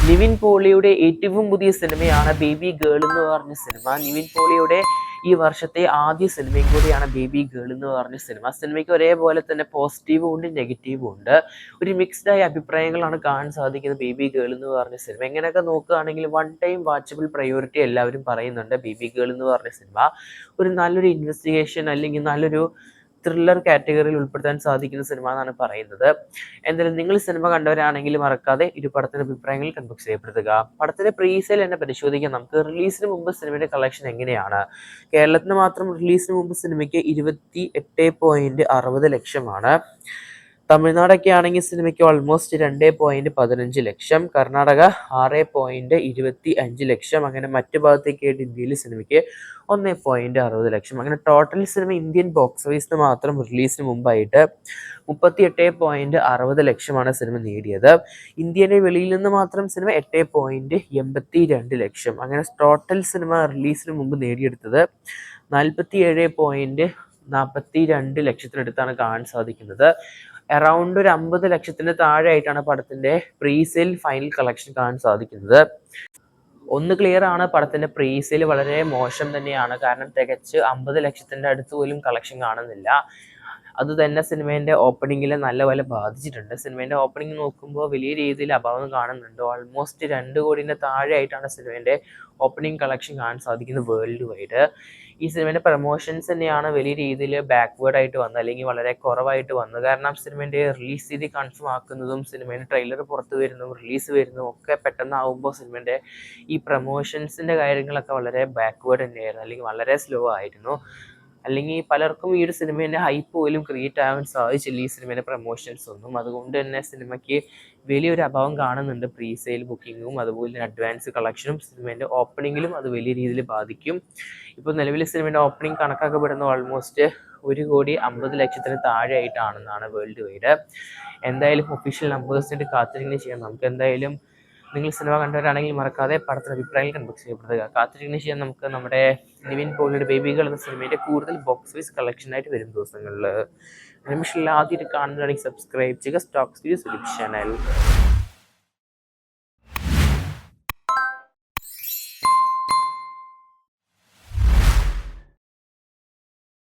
നിവിൻ പോളിയുടെ ഏറ്റവും പുതിയ സിനിമയാണ് ബേബി ഗേൾ എന്ന് പറഞ്ഞ സിനിമ. നിവിൻ പോളിയുടെ ഈ വർഷത്തെ ആദ്യ സിനിമയും കൂടിയാണ് ബേബി ഗേൾ എന്ന് പറഞ്ഞ സിനിമ. സിനിമയ്ക്ക് ഒരേപോലെ തന്നെ പോസിറ്റീവും ഉണ്ട് നെഗറ്റീവും ഉണ്ട്. ഒരു മിക്സ്ഡ് ആയ അഭിപ്രായങ്ങളാണ് കാണാൻ സാധിക്കുന്നത് ബേബി ഗേൾ എന്ന് പറഞ്ഞ സിനിമ. എങ്ങനെയൊക്കെ നോക്കുകയാണെങ്കിൽ വൺ ടൈം വാച്ചബിൾ പ്രയോറിറ്റി എല്ലാവരും പറയുന്നുണ്ട്. ബേബി ഗേൾ എന്ന് പറഞ്ഞ സിനിമ ഒരു നല്ലൊരു ഇൻവെസ്റ്റിഗേഷൻ അല്ലെങ്കിൽ നല്ലൊരു ത്രില്ലർ കാറ്റഗറിയിൽ ഉൾപ്പെടുത്താൻ സാധിക്കുന്ന സിനിമ എന്നാണ് പറയുന്നത്. എന്തായാലും നിങ്ങൾ സിനിമ കണ്ടവരാണെങ്കിൽ മറക്കാതെ ഇരു പടത്തിന്റെ അഭിപ്രായങ്ങൾ കൺബോക്സ് ചെയ്യപ്പെടുത്തുക. പടത്തിന്റെ പ്രീസെയിൽ എന്നെ പരിശോധിക്കാം. നമുക്ക് റിലീസിന് മുമ്പ് സിനിമയുടെ കളക്ഷൻ എങ്ങനെയാണ്? കേരളത്തിന് മാത്രം റിലീസിന് മുമ്പ് സിനിമയ്ക്ക് 28.60 ലക്ഷമാണ്. തമിഴ്നാടൊക്കെ ആണെങ്കിൽ സിനിമയ്ക്ക് ഓൾമോസ്റ്റ് 2.15 ലക്ഷം, കർണാടക 6.25 ലക്ഷം, അങ്ങനെ മറ്റു ഭാഗത്തേക്കായിട്ട് ഇന്ത്യയിൽ സിനിമയ്ക്ക് 1.60 ലക്ഷം. അങ്ങനെ ടോട്ടൽ സിനിമ ഇന്ത്യൻ ബോക്സ് ഓഫീസിന് മാത്രം റിലീസിന് മുമ്പായിട്ട് 38.60 ലക്ഷമാണ് സിനിമ നേടിയത്. ഇന്ത്യയുടെ വെളിയിൽ നിന്ന് മാത്രം സിനിമ 8.82 ലക്ഷം. അങ്ങനെ ടോട്ടൽ സിനിമ റിലീസിന് മുമ്പ് നേടിയെടുത്തത് 47.42 ലക്ഷത്തിനടുത്താണ് കാണാൻ സാധിക്കുന്നത്. അറൗണ്ട് ഒരു 50 ലക്ഷത്തിന് താഴെ ആയിട്ടാണ് പടത്തിന്റെ പ്രീസെയിൽ ഫൈനൽ കളക്ഷൻ കാണാൻ സാധിക്കുന്നത്. ഒന്ന് ക്ലിയർ ആണ്, പടത്തിന്റെ പ്രീസെയിൽ വളരെ മോശം തന്നെയാണ്. കാരണം തികച്ച് 50 ലക്ഷത്തിന്റെ അടുത്ത് പോലും കളക്ഷൻ കാണുന്നില്ല. അത് തന്നെ സിനിമേൻ്റെ ഓപ്പണിങ്ങിൽ നല്ലപോലെ ബാധിച്ചിട്ടുണ്ട്. സിനിമേൻ്റെ ഓപ്പണിംഗ് നോക്കുമ്പോൾ വലിയ രീതിയിൽ അഭാവം കാണുന്നുണ്ട്. ഓൾമോസ്റ്റ് 2 കോടിൻ്റെ താഴെ ആയിട്ടാണ് സിനിമേൻ്റെ ഓപ്പണിംഗ് കളക്ഷൻ കാണാൻ സാധിക്കുന്നത് വേൾഡ് വൈഡ്. ഈ സിനിമേൻ്റെ പ്രൊമോഷൻസ് തന്നെയാണ് വലിയ രീതിയിൽ ബാക്ക്വേർഡ് ആയിട്ട് വന്നത്, അല്ലെങ്കിൽ വളരെ കുറവായിട്ട് വന്നത്. കാരണം സിനിമേൻ്റെ റിലീസ് തീയതി കൺഫേം ആക്കുന്നതും സിനിമേൻ്റെ ട്രെയിലർ പുറത്ത് വരുന്നതും റിലീസ് വരുന്നതും ഒക്കെ പെട്ടെന്നാവുമ്പോൾ സിനിമേൻ്റെ ഈ പ്രൊമോഷൻസിൻ്റെ കാര്യങ്ങളൊക്കെ വളരെ ബാക്ക്വേർഡ് തന്നെയായിരുന്നു, അല്ലെങ്കിൽ വളരെ സ്ലോ ആയിരുന്നു. അല്ലെങ്കിൽ പലർക്കും ഈ ഒരു സിനിമേൻ്റെ ഹൈപ്പ് പോലും ക്രിയേറ്റ് ആവാൻ സാധിച്ചില്ല ഈ സിനിമേൻ്റെ പ്രൊമോഷൻസ് ഒന്നും. അതുകൊണ്ട് തന്നെ സിനിമയ്ക്ക് വലിയൊരു അഭാവം കാണുന്നുണ്ട്. പ്രീ സെയിൽ ബുക്കിങ്ങും അതുപോലെ തന്നെ അഡ്വാൻസ് കളക്ഷനും സിനിമേൻ്റെ ഓപ്പണിങ്ങിലും അത് വലിയ രീതിയിൽ ബാധിക്കും. ഇപ്പോൾ നിലവിലെ സിനിമേൻ്റെ ഓപ്പണിംഗ് കണക്കാക്കപ്പെടുന്ന ഓൾമോസ്റ്റ് 1.50 ലക്ഷത്തിന് താഴെ ആയിട്ടാണെന്നാണ് വേൾഡ് വൈഡ്. എന്തായാലും ഒഫീഷ്യൽ നമ്പേഴ്സിൻ്റെ കാത്തിരിക്കുന്നത് ചെയ്യാം. നമുക്ക് എന്തായാലും നിങ്ങൾ സിനിമ കണ്ടവരാണെങ്കിൽ മറക്കാതെ പടത്തിന് അഭിപ്രായങ്ങൾ കൺബോക്സ് ചെയ്യപ്പെടുക. കാത്തിരിക്കുന്ന ചെയ്യാൻ നമുക്ക് നമ്മുടെ നിവിൻ പോളിയുടെ ബേബി ഗേൾ എന്ന സിനിമയുടെ കൂടുതൽ ബോക്സ് ഓഫീസ് കളക്ഷനായിട്ട് വരും ദിവസങ്ങളിൽ. നിമിഷത്തിൽ ആദ്യമായിട്ട് കാണുന്നതാണെങ്കിൽ സബ്സ്ക്രൈബ് ചെയ്യുക സ്റ്റോക്സ് വീഡിയോസ് യൂട്യൂബ് ചാനൽ.